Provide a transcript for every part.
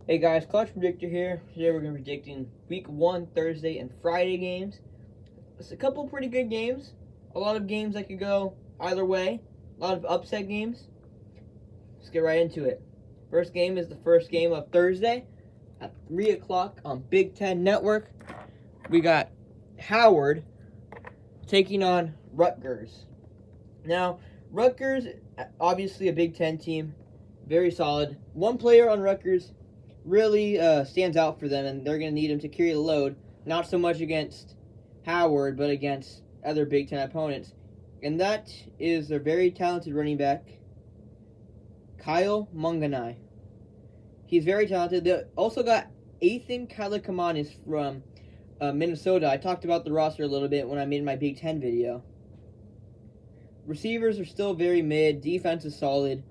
Hey guys, Clutch Predictor here. Today we're going to be predicting Week 1 Thursday and Friday games. It's a couple pretty good games. A lot of games that could go either way. A lot of upset games. Let's get right into it. First game is the first game of Thursday at 3 o'clock on Big Ten Network. We got Howard taking on Rutgers. Now, Rutgers, obviously a Big Ten team, very solid. One player on Rutgers really stands out for them, and they're going to need him to carry the load, not so much against Howard, but against other Big Ten opponents. And that is their very talented running back, Kyle Munganai. He's very talented. They also got Ethan Kalakamanis from Minnesota. I talked about the roster a little bit when I made my Big Ten video. Receivers are still very mid. Defense is solid.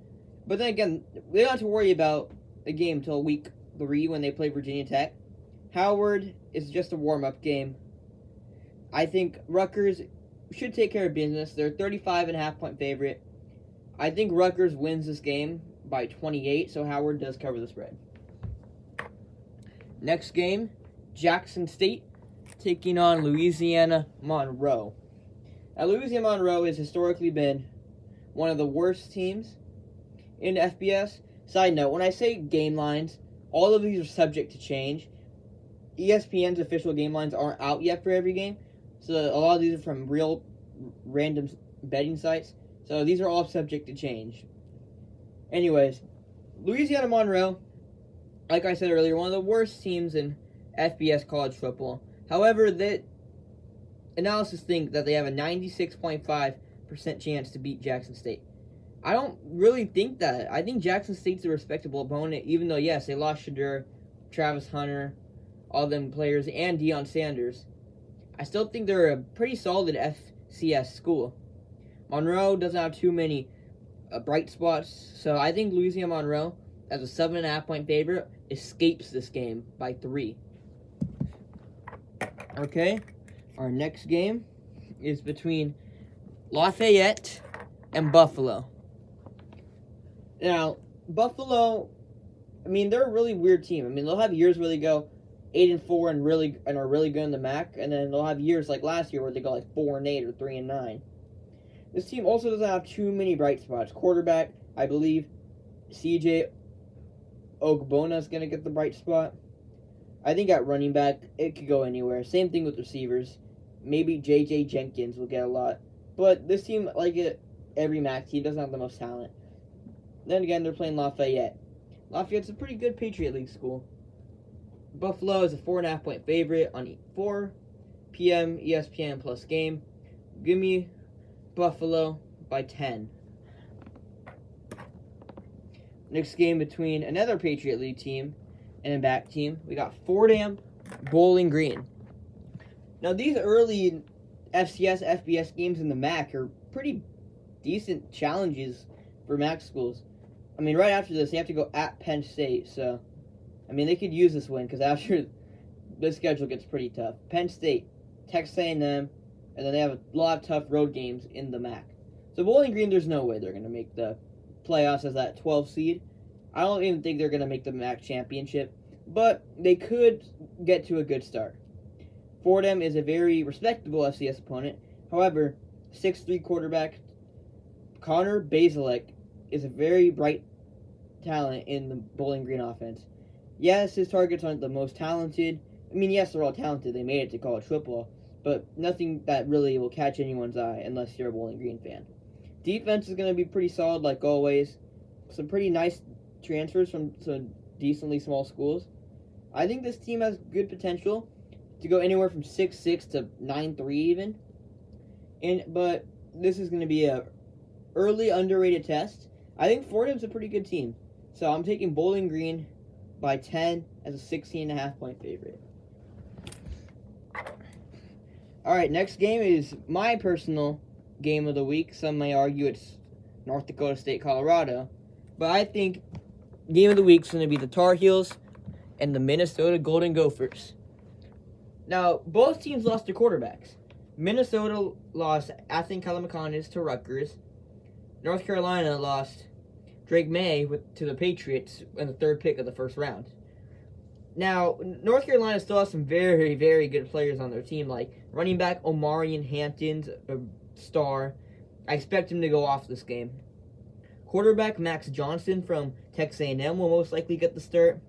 But then again, they don't have to worry about the game until week 3 when they play Virginia Tech. Howard is just a warm-up game. I think Rutgers should take care of business. They're 35.5-point favorite. I think Rutgers wins this game by 28, so Howard does cover the spread. Next game, Jackson State taking on Louisiana Monroe. Now, Louisiana Monroe has historically been one of the worst teams in FBS. Side note, when I say game lines, all of these are subject to change. ESPN's official game lines aren't out yet for every game, so a lot of these are from real random betting sites. So these are all subject to change. Anyways, Louisiana Monroe, like I said earlier, one of the worst teams in FBS college football. However, the analysis think that they have a 96.5% chance to beat Jackson State. I don't really think that. I think Jackson State's a respectable opponent, even though, yes, they lost Shadur, Travis Hunter, all them players, and Deion Sanders. I still think they're a pretty solid FCS school. Monroe doesn't have too many bright spots, so I think Louisiana Monroe, as a 7.5-point favorite, escapes this game by 3. Okay, our next game is between Lafayette and Buffalo. Now, Buffalo, they're a really weird team. They'll have years where they go 8-4 and are really good in the MAC, and then they'll have years like last year where they go like 4-8 or 3-9. This team also doesn't have too many bright spots. Quarterback, I believe CJ Ogbonna is going to get the bright spot. I think at running back, it could go anywhere. Same thing with receivers. Maybe J.J. Jenkins will get a lot. But this team, like every MAC team, doesn't have the most talent. Then again, they're playing Lafayette. Lafayette's a pretty good Patriot League school. Buffalo is a 4.5-point favorite on 4 p.m. ESPN Plus game. Give me Buffalo by 10. Next game between another Patriot League team and a MAC team. We got Fordham, Bowling Green. Now, these early FCS, FBS games in the MAC are pretty decent challenges for MAC schools. Right after this, they have to go at Penn State, so, they could use this win, because after the schedule gets pretty tough. Penn State, Texas A&M, and then they have a lot of tough road games in the MAC. So Bowling Green, there's no way they're going to make the playoffs as that 12 seed. I don't even think they're going to make the MAC championship, but they could get to a good start. Fordham is a very respectable FCS opponent. However, 6'3" quarterback Connor Bazelak is a very bright talent in the Bowling Green offense. Yes, his targets aren't the most talented. Yes, they're all talented. They made it to college football, but nothing that really will catch anyone's eye unless you're a Bowling Green fan. Defense is going to be pretty solid, like always. Some pretty nice transfers from some decently small schools. I think this team has good potential to go anywhere from 6-6 to 9-3 even. But this is going to be a early underrated test. I think Fordham's a pretty good team. So I'm taking Bowling Green by 10 as a 16.5-point favorite. Alright, next game is my personal game of the week. Some may argue it's North Dakota State, Colorado. But I think game of the week is going to be the Tar Heels and the Minnesota Golden Gophers. Now, both teams lost their quarterbacks. Minnesota lost Ethan Kalamakonis to Rutgers. North Carolina lost Drake May to the Patriots in the 3rd pick of the 1st round. Now, North Carolina still has some very, very good players on their team, like running back Omarion Hampton's a star. I expect him to go off this game. Quarterback Max Johnson from Texas A&M will most likely get the start.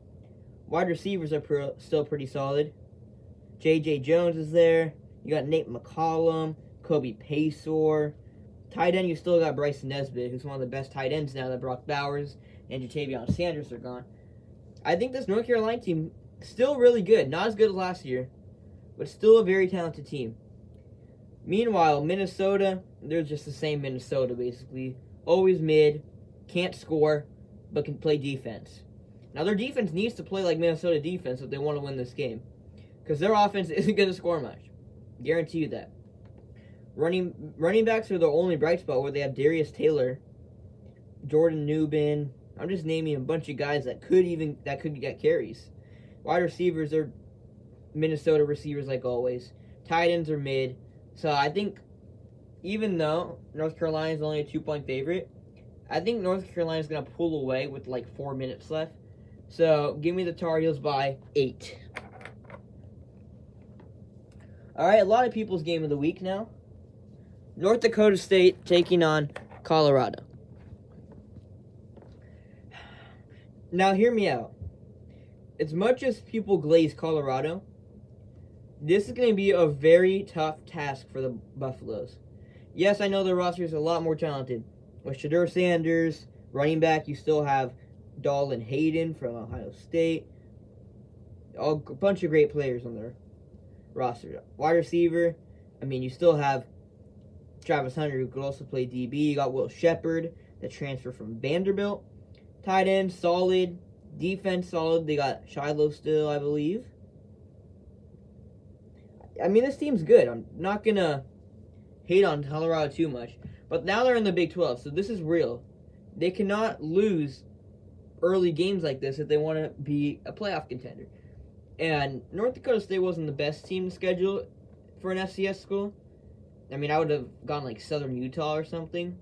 Wide receivers are still pretty solid. J.J. Jones is there. You got Nate McCollum, Kobe Paysor. Tight end, you still got Bryson Nesbitt, who's one of the best tight ends now that Brock Bowers and Jatavion Sanders are gone. I think this North Carolina team still really good. Not as good as last year, but still a very talented team. Meanwhile, Minnesota, they're just the same Minnesota, basically. Always mid, can't score, but can play defense. Now, their defense needs to play like Minnesota defense if they want to win this game, because their offense isn't going to score much. Guarantee you that. Running backs are the only bright spot where they have Darius Taylor, Jordan Newbin. I'm just naming a bunch of guys that could get carries. Wide receivers are Minnesota receivers like always. Tight ends are mid. So I think even though North Carolina is only a 2-point favorite, I think North Carolina is going to pull away with like 4 minutes left. So give me the Tar Heels by 8. All right, a lot of people's game of the week now. North Dakota State taking on Colorado. Now, hear me out. As much as people glaze Colorado, this is going to be a very tough task for the Buffaloes. Yes, I know their roster is a lot more talented. With Shedeur Sanders, running back, you still have Dalton Hayden from Ohio State. A bunch of great players on their roster. Wide receiver, you still have Travis Hunter, who could also play DB. You got Will Shepard, the transfer from Vanderbilt. Tight end, solid. Defense, solid. They got Shiloh still, I believe. This team's good. I'm not going to hate on Colorado too much. But now they're in the Big 12, so this is real. They cannot lose early games like this if they want to be a playoff contender. And North Dakota State wasn't the best team to schedule for an FCS school. I would have gone like Southern Utah or something.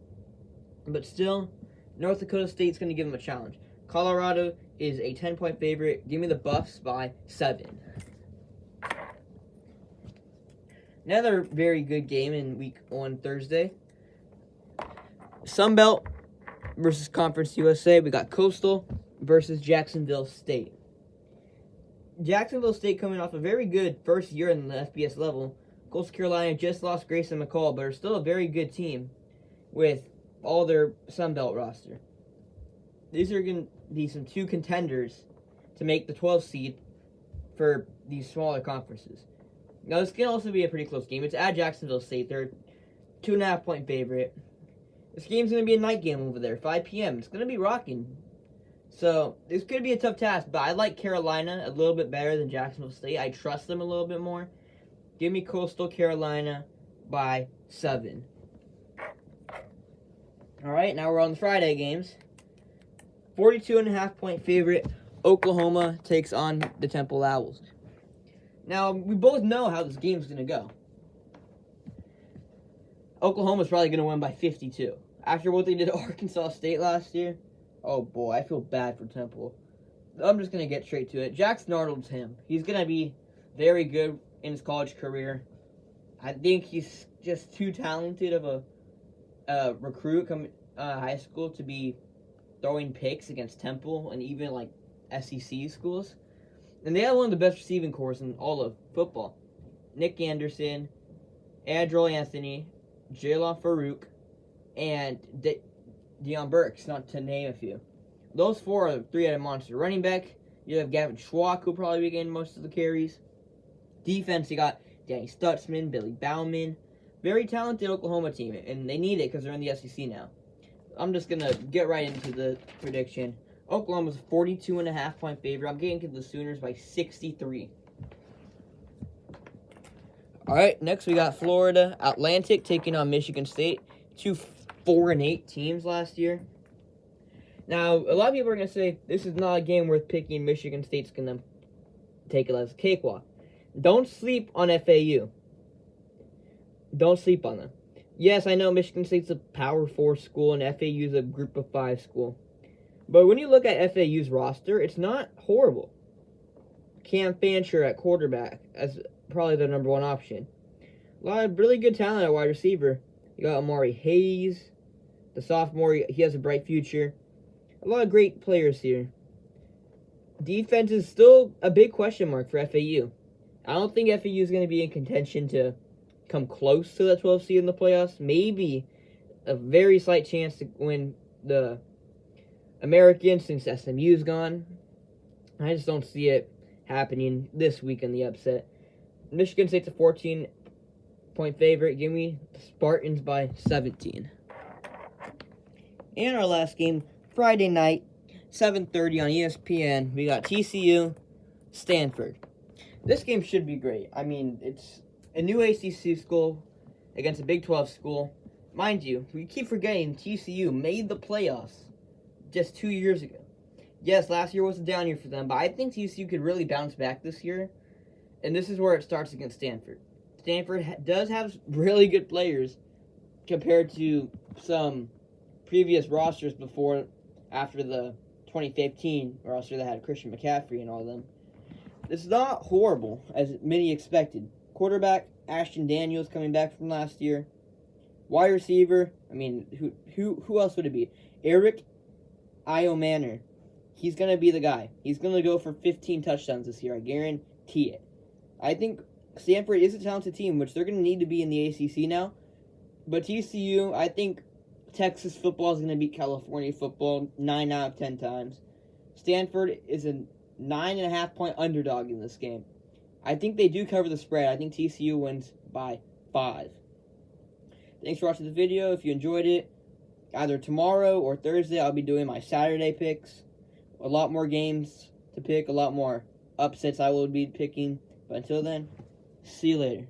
But still, North Dakota State's going to give them a challenge. Colorado is a 10-point favorite. Give me the Buffs by 7. Another very good game in week 1 Thursday. Sunbelt versus Conference USA. We got Coastal versus Jacksonville State. Jacksonville State coming off a very good first year in the FBS level. Coastal Carolina just lost Grayson McCall, but are still a very good team with all their Sunbelt roster. These are going to be some 2 contenders to make the 12th seed for these smaller conferences. Now, this can also be a pretty close game. It's at Jacksonville State. They're 2.5-point favorite. This game's going to be a night game over there, 5 p.m. It's going to be rocking. So, this could be a tough task, but I like Carolina a little bit better than Jacksonville State. I trust them a little bit more. Give me Coastal Carolina by 7. All right, now we're on the Friday games. 42.5-point favorite, Oklahoma takes on the Temple Owls. Now, we both know how this game's going to go. Oklahoma's probably going to win by 52. After what they did to Arkansas State last year, oh boy, I feel bad for Temple. I'm just going to get straight to it. Jackson Arnold's him. He's going to be very good in his college career. I think he's just too talented of a recruit coming high school to be throwing picks against Temple and even like SEC schools. And they have one of the best receiving corps in all of football. Nick Anderson, Adriel Anthony, Jalen Farouk, and Deion Burks, not to name a few. Those 4 are 3-headed monster. Running back, you have Gavin Schwach, who'll probably be getting most of the carries. Defense, you got Danny Stutzman, Billy Bauman. Very talented Oklahoma team, and they need it because they're in the SEC now. I'm just going to get right into the prediction. Oklahoma's a 42.5-point favorite. I'm getting to the Sooners by 63. All right, next we got Florida Atlantic taking on Michigan State. 2 4-8 teams last year. Now, a lot of people are going to say this is not a game worth picking. Michigan State's going to take it as a cakewalk. Don't sleep on FAU. Don't sleep on them. Yes, I know Michigan State's a Power 4 school and FAU's a Group of 5 school. But when you look at FAU's roster, it's not horrible. Cam Fancher at quarterback as probably the number one option. A lot of really good talent at wide receiver. You got Amari Hayes, the sophomore. He has a bright future. A lot of great players here. Defense is still a big question mark for FAU. I don't think FAU is going to be in contention to come close to the 12th seed in the playoffs. Maybe a very slight chance to win the American since SMU's gone. I just don't see it happening this week in the upset. Michigan State's a 14-point favorite. Give me the Spartans by 17. And our last game, Friday night, 7:30 on ESPN. We got TCU, Stanford. This game should be great. I mean, it's a new ACC school against a Big 12 school. Mind you, we keep forgetting TCU made the playoffs just 2 years ago. Yes, last year was a down year for them, but I think TCU could really bounce back this year. And this is where it starts against Stanford. Stanford does have really good players compared to some previous rosters after the 2015 roster that had Christian McCaffrey and all of them. It's not horrible, as many expected. Quarterback, Ashton Daniels coming back from last year. Wide receiver, I mean, who else would it be? Eric Iomanner. He's going to be the guy. He's going to go for 15 touchdowns this year. I guarantee it. I think Stanford is a talented team, which they're going to need to be in the ACC now. But TCU, I think Texas football is going to beat California football 9 out of 10 times. Stanford is a 9.5-point underdog in this game. I think they do cover the spread. I think TCU wins by 5. Thanks for watching the video. If you enjoyed it, either tomorrow or Thursday, I'll be doing my Saturday picks. A lot more games to pick, a lot more upsets I will be picking. But until then, see you later.